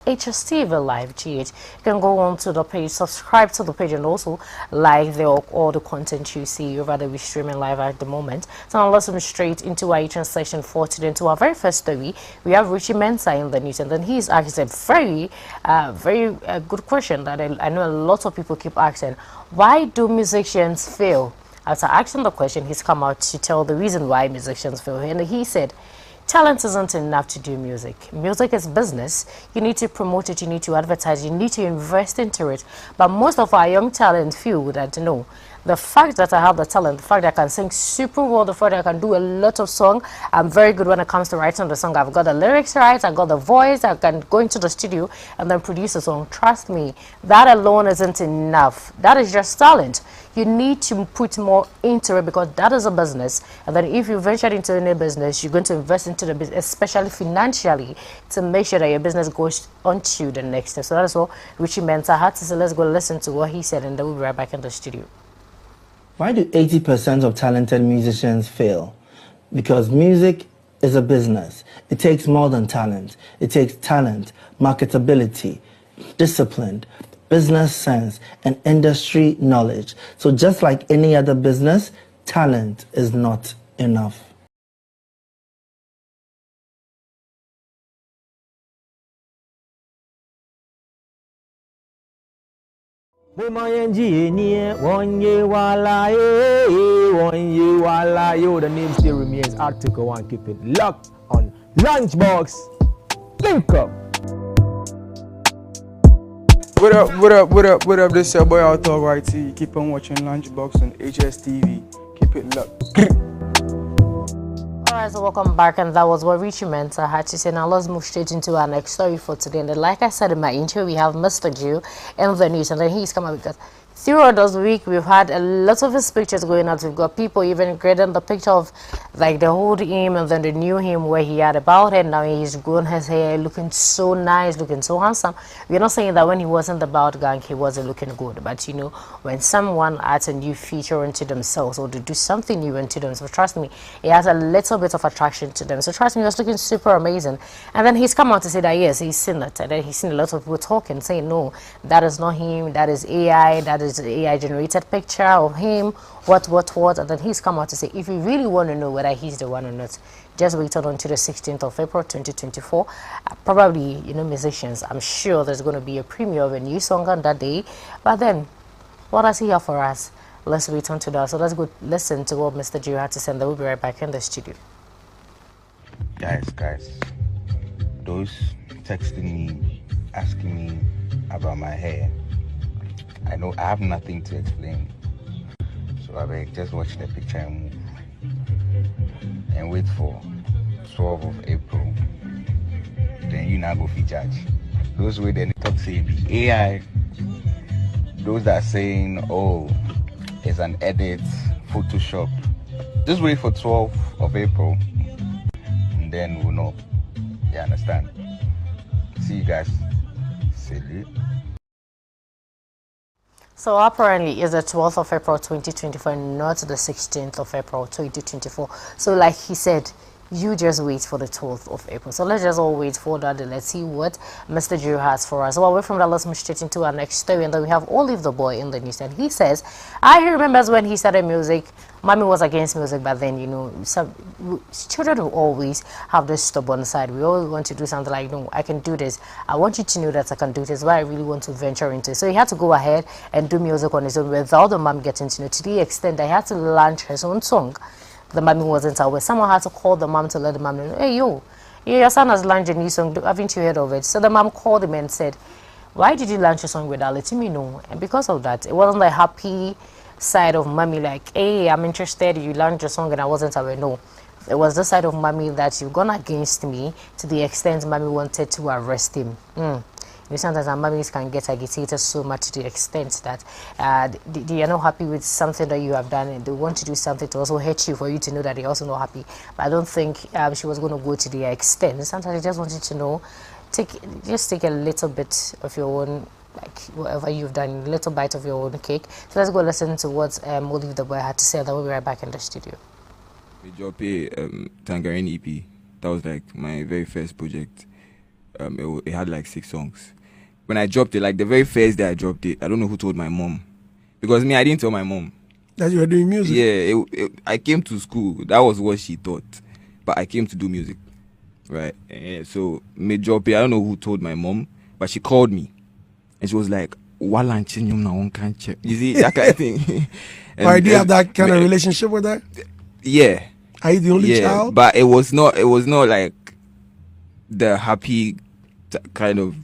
HSTV Live GH. You can go on to the page, subscribe to the page, and also like all the content you see over there. We're streaming live at the moment. So now let's move straight into our translation for today. Into our very first story, we have Richie Mensah in the news, and then he's asked a very good question that I know a lot of people keep asking. Why do musicians fail? After asking the question, he's come out to tell the reason why musicians fail. And he said, talent isn't enough to do music. Music is business. You need to promote it, you need to advertise, you need to invest into it. But most of our young talent feel that, no, the fact that I have the talent, the fact that I can sing super well, the fact that I can do a lot of song, I'm very good when it comes to writing the song. I've got the lyrics right, I've got the voice, I can go into the studio and then produce a song. Trust me, that alone isn't enough. That is just talent. You need to put more into it because that is a business. And then if you venture into any business, you're going to invest into the business, especially financially, to make sure that your business goes on to the next step. So that is what Richie Mensah had to say. Let's go listen to what he said, and then we'll be right back in the studio. Why do 80% of talented musicians fail? Because music is a business. It takes more than talent. It takes talent, marketability, discipline, business sense, and industry knowledge. So just like any other business, talent is not enough. This the name still remains Article 1. Keep it locked on Lunchbox. Link up. What up? This is your boy Out right here. Keep on watching Lunchbox on HSTV. Keep it locked. Alright, so welcome back, and that was what Richie Mensah had to say. Now let's move straight into our next story for today. And then, like I said in my intro, we have Mr. Jew in the news, and then he's come out because throughout this week we've had a lot of his pictures going out. We've got people even creating the picture of like the old him and then the new him where he had about it. Now he's grown his hair, looking so nice, looking so handsome. We're not saying that when he wasn't the Bald Gang he wasn't looking good, but you know, when someone adds a new feature into themselves or to do something new into themselves, trust me, it has a little bit of attraction to them. So trust me, he was looking super amazing. And then he's come out to say that yes, he's seen it, and then he's seen a lot of people talking, saying no, that is not him, that is AI, that is AI generated picture of him, what, and then he's come out to say if you really want to know whether he's the one or not, just wait on until the 16th of April 2024. Probably, you know, musicians, I'm sure there's going to be a premiere of a new song on that day. But then, what does he have for us? Let's wait on to that. So let's go listen to what Mr. Gio had to say, and then we'll be right back in the studio. Guys, those texting me, asking me about my hair, I know I have nothing to explain. So I beg, just watch the picture and move. And wait for 12th of April. Then you now go for judge. Those way then talk say the AI. Those that are saying, oh, it's an edit, Photoshop. Just wait for 12th of April. And then we'll know. You understand? See you guys. Salute. So apparently it's the 12th of April 2024, not the 16th of April 2024. So like he said, you just wait for the 12th of April. So let's just all wait for that and let's see what Mr. Drew has for us. Well, away from that, let's move straight into our next story. And then we have Olive the Boy in the news. And he says, I remember when he started music, Mommy was against music, but then, you know, some children will always have this stubborn side. We always want to do something like, no, I can do this. I want you to know that I can do this, but I really want to venture into it. So he had to go ahead and do music on his own without the mom getting to know, to the extent that he had to launch his own song. The mommy wasn't aware. Someone had to call the mom to let the mom know, hey, your son has launched a new song. Haven't you heard of it? So the mom called him and said, why did you launch a song without letting me know? And because of that, it wasn't a happy side of mommy like, hey, I'm interested, you launched a song and I wasn't aware. No, it was the side of mommy that you've gone against me to the extent mommy wanted to arrest him. You know, sometimes our mommies can get agitated so much to the extent that they are not happy with something that you have done, and they want to do something to also hurt you for you to know that they're also not happy. But I don't think she was going to go to the extent. Sometimes I just wanted to know, just take a little bit of your own, like whatever you've done, a little bite of your own cake. So let's go listen to what Olive the Boy had to say, and then we'll be right back in the studio. We dropped a Tangerine EP. That was like my very first project. it had like 6 songs. When I dropped it, like the very first day I dropped it, I don't know who told my mom, because me, I didn't tell my mom that you were doing music. Yeah, I came to school. That was what she thought, but I came to do music, right? So me drop it. I don't know who told my mom, but she called me, and she was like, "You see that kind of thing." Why do you have that kind of relationship with her? Yeah. Are you the only child? But it was not like the happy kind of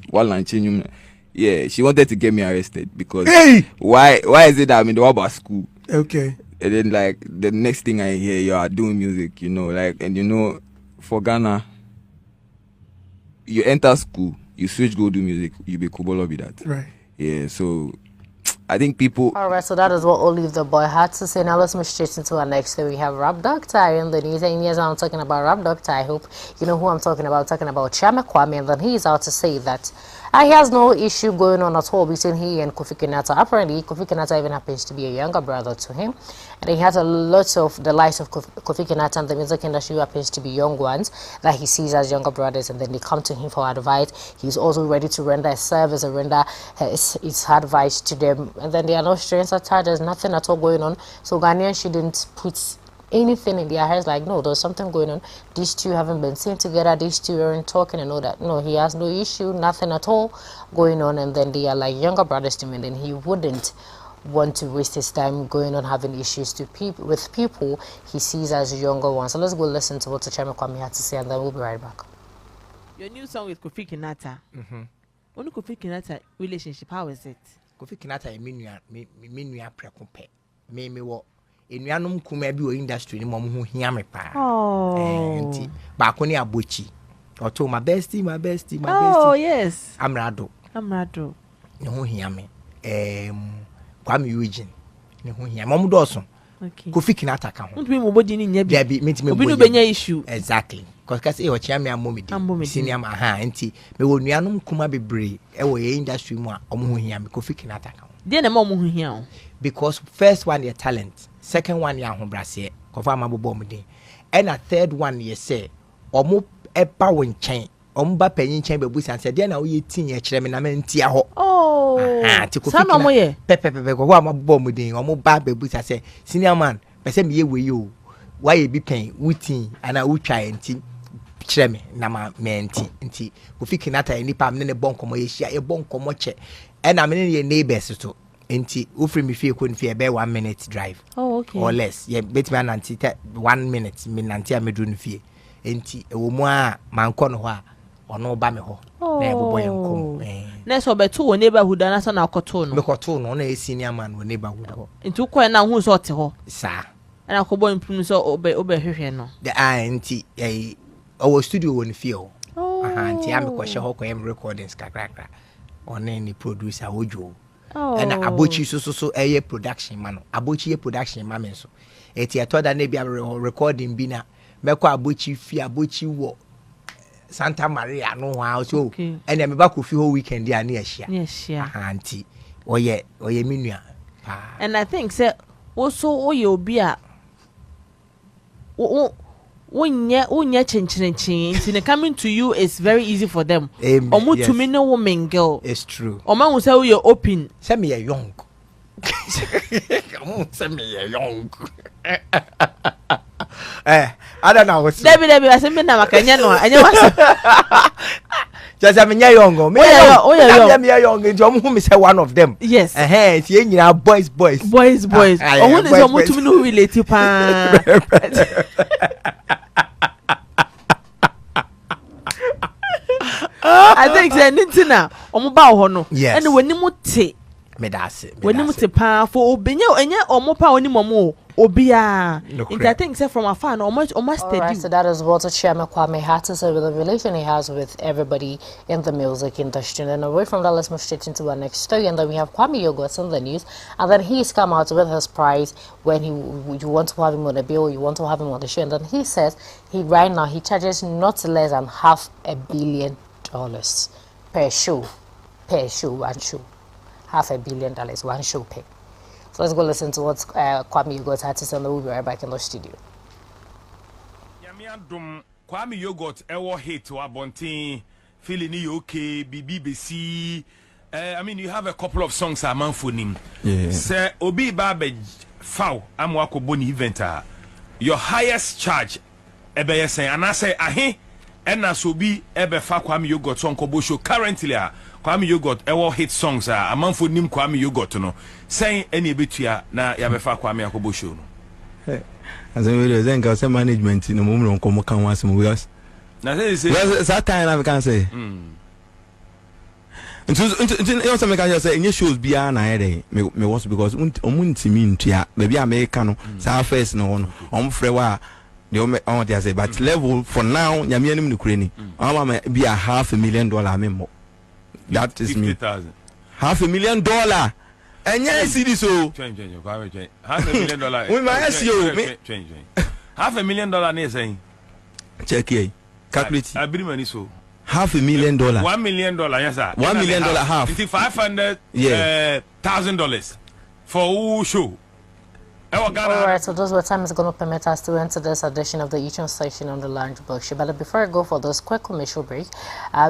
yeah, she wanted to get me arrested because why is it that I'm in the Waba school? Okay. And then like the next thing I hear, you are doing music, and for Ghana, you enter school, you switch, go do music, you be Kubolo be that. Right. Yeah, so I think people... Alright, so that is what Olive the Boy had to say. Now let's move straight into our next story. We have Rap Doctor in the news. And yes, I'm talking about Rap Doctor. I hope you know who I'm talking about. Talking about Chama Kwame. And then he is out to say that he has no issue going on at all between he and Kofi Kinata. Apparently, Kofi Kinata even happens to be a younger brother to him. And he has a lot of the likes of Kofi Kinata and the music industry who happens to be young ones that he sees as younger brothers. And then they come to him for advice. He's also ready to render a service and render his advice to them. And then they are no strings attached. There's nothing at all going on. So Ghanaians shouldn't put anything in their heads like, no, there's something going on. These two haven't been seen together. These two aren't talking and all that. No, he has no issue, nothing at all going on. And then they are like younger brothers to me. And then he wouldn't want to waste his time going on having issues with people he sees as younger ones. So let's go listen to what Chama Kwame had to say, and then we'll be right back. Your new song with Kofi Kinata. When Kofi Kinata relationship, how is it? Kofi Kinata minua prekope. Me wo enuanum kuma bi o industry ni mom ho hia me pa. Nti ba ko ni abochi. Oto my bestie. Oh yes. Amrado. Ne ho hia me. Kwame Eugene. Ne ho hia. Mom do so. Okay. Kofi Kinata ka ho. Ntumi mo bodi ni nya bi. Obi no benya issue. Exactly. Because e o chia me amomidi. Senior nti me wo nuanum kuma bebre e wo ye industry mu a omo ho hia me Kofi Kinata ka ho. Dey na mo ho hia o. Because first one your talent, second one your ahobrase, confirm abobo mudin. And a third one you say omo eba won chen, omo ba panyin chen be busan say dey na wo ye tin ye kire me na mentia ho. Oh. Ti Kofi Kinata. Sa no mo ye. Pepe ko wa abobo mudin, omo ba be busan say senior man, be say me ye we yo. Why you be pen wutin ana wutwa enti kire me na ma menti nti Kofi Kinata nipa me ne bonkomo ye hia ye bonkomo che. And I mean your neighbors to enti ufri mi fie ko nfie be 1 minute drive. Oh okay. Or less. Ye betimi ananti 1 minute me nanti amedu nfie. Enti ewo mu a manko no ho a ono ba me ho. Na ebobo ye nkom. Na so be to wo neighborhood na so na akoto no. Me koto no na e senior man wo neighborhood ho. Enti ukọ na hu so te ho. Sa. Na akobo imprum so obe hwehwe no. The enti our studio won fie ho. Enti am ko hye ho ko em recordings kakrakra. On any producer Ojo. And Abochi so a production man. Abochi a production man so. Eti I thought that maybe recording bina. Meko Abochi fi Abochi wo Santa Maria no house so. And then me back whole weekend there near share. Yes, yeah. Auntie. Oye minua. And I think say also oye obi a Unye chin coming to you is very easy for them. Omu to me no woman girl. It's true. Oma will say you're open. Send me a young. Send me a young. I don't know what's Debbie, I said, "Mena makanya no." Anya was. Just a me young. Me young. Jom who is one of them. Yes. It's yenina boys. Boys. Oh, who is omu to me no relate pa. I think say nintina omo ba ho no and when mu te me da se when mu te pa for obenya enye omo pa oni momo obia I think say from afar no omo steady. Alright, so that is what Chama Kwame had to say with the relation he has with everybody in the music industry. And away from that, let's move straight into our next story. And then we have Kwame Yogurt in the news, and then he's come out with his price when you want to have him on a bill, you want to have him on the show, and then he says right now he charges not less than $500 million per show, one show, $500 million, one show pay. So let's go listen to what Kwame Yogurt had to say, and we'll be right back in the studio. Kwame Yogurt ewo hate to abontin feeling okay, BBC. I mean, you have a couple of songs a man for him. Yeah. Sir Obi Babe Fow, I'm wako boni event. Your highest charge, ebe say, and I say, ahe, and as Obi ebe fa Kwame Yogurt song kobo show currently. Kwame Yogurt, ewo hit songs a man for him Kwame Yogurt no. Saying any bitua na yabe fa Kwame Yakobo show no. As I then got some management in the moment on come can once more. Now say that time I can say. Nti you say me can say any shows bia na here me was because omunti mi ntua baby America no sa first no no frɛ wa de on dey say but level for now nyame anim no kure ni am be a $500,000 me mo. That is me. $500,000 enye cedi so $500,000 we my SEO me $500,000 na saying check here calculate agreement so $500,000 $1 million, yes sir. $1 million half. It's $500,000 for who show. Alright, so those were time is going to permit us to enter this edition of the Eaton session on the Lunchbox Show. But before I go for this quick commercial break,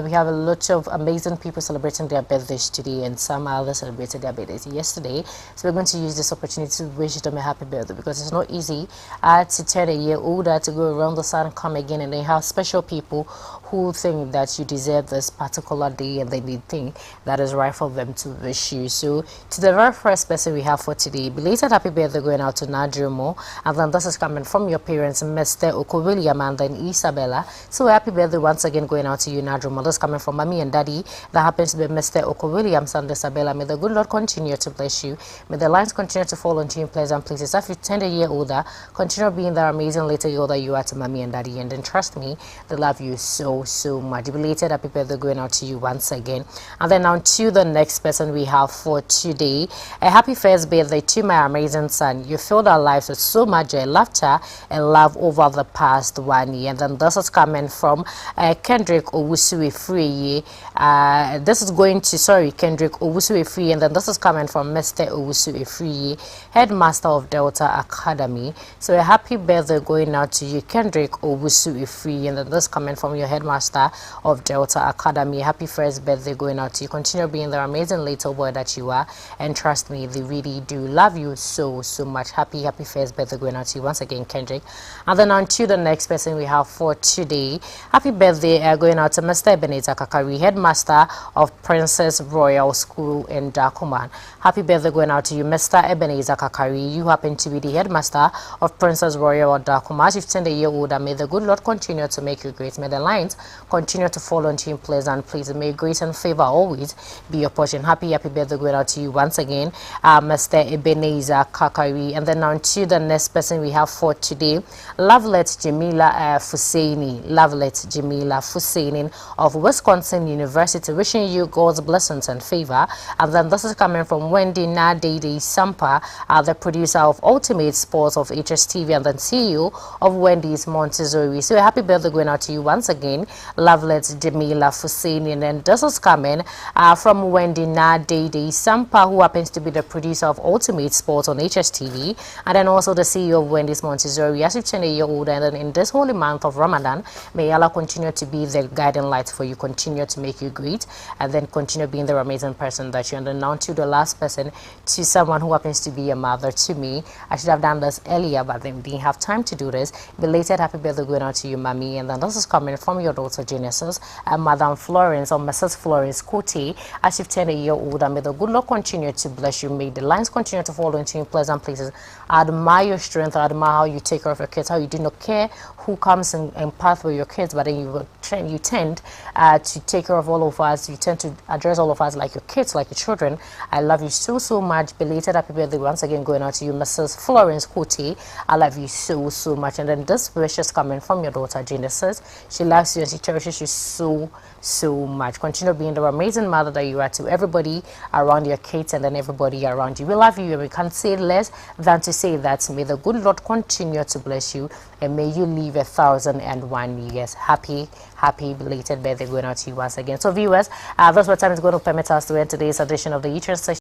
we have a lot of amazing people celebrating their birthdays today, and some others celebrated their birthdays yesterday. So we're going to use this opportunity to wish them a happy birthday, because it's not easy to turn a year older, to go around the sun and come again, and they have special people who think that you deserve this particular day, and they think that is right for them to wish you. So to the very first person we have for today, belated happy birthday going out to Nadrimo, and then this is coming from your parents, Mr. William and then Isabella. So happy birthday once again going out to you, Nadrimo. This is coming from mommy and daddy. That happens to be Mr. Williams and Isabella. May the good Lord continue to bless you. May the lines continue to fall into you in pleasant places. If you turn a year older, continue being the amazing little girl that you are to mommy and daddy, and then trust me, they love you so much. Belated happy birthday going out to you once again. And then on to the next person we have for today. A happy first birthday to my amazing son. You filled our lives with so much joy, laughter, and love over the past 1 year. And then this is coming from Kendrick Owusu Free. This is going to, Kendrick Owusu Free. And then this is coming from Mr. Owusu Free, headmaster of Delta Academy. So a happy birthday going out to you, Kendrick Owusu Free. And then this coming from your headmaster of Delta Academy. Happy first birthday going out to you. Continue being the amazing little boy that you are. And trust me, they really do love you so much. Happy first birthday going out to you once again, Kendrick. And then on to the next person we have for today. Happy birthday going out to Mr. Ebenezer Kakari, headmaster of Princess Royal School in Dakuman. Happy birthday going out to you, Mr. Ebenezer Kakari. You happen to be the headmaster of Princess Royal Dakuman. As you've turned a year older, may the good Lord continue to make you great. May the lines continue to fall onto you in pleasant places. May grace and favor always be your portion. Happy birthday going out to you once again, Mr. Ebenezer Kakari. And then on to the next person we have for today, Lovelet Jamila Fusaini. Lovelet Jamila Fusaini of Wisconsin University, wishing you God's blessings and favor. And then this is coming from Wendy Nadede Sampa, the producer of Ultimate Sports of HSTV and then CEO of Wendy's Montessori. So happy birthday going out to you once again, Lovelet Jamila Fusaini. And then this is coming from Wendy Nadede Sampa, who happens to be the producer of Ultimate Sports on HSTV, and then also the CEO of Wendy's Montessori. As you turn a year older, and then in this holy month of Ramadan, may Allah continue to be the guiding light for you, continue to make you great, and then continue being the amazing person that you are. And then now to the last person, to someone who happens to be a mother to me. I should have done this earlier, but then didn't have time to do this. Belated happy birthday going out to you, mommy. And then this is coming from your daughter Genesis and Madam Florence or Mrs. Florence Kuti. As you've turned a year older, may the good Lord continue to bless you. May the lines continue to fall into you in pleasant places. I admire your strength. I admire how you take care of your kids, how you do not care who comes in path with your kids, but then you tend to take care of all of us. You tend to address all of us like your kids, like your children. I love you so much. Belated happy birthday once again going out to you, Mrs. Florence Kuti. I love you so much. And then this wish is coming from your daughter Genesis. She loves you and she cherishes you so much. Continue being the amazing mother that you are to everybody around your kids and then everybody around you. We love you, and we can't say less than to say that may the good Lord continue to bless you, and may you live 1,001 years. Happy belated birthday going out to you once again. So viewers, that's what time is going to permit us to end today's edition of the Eater Session.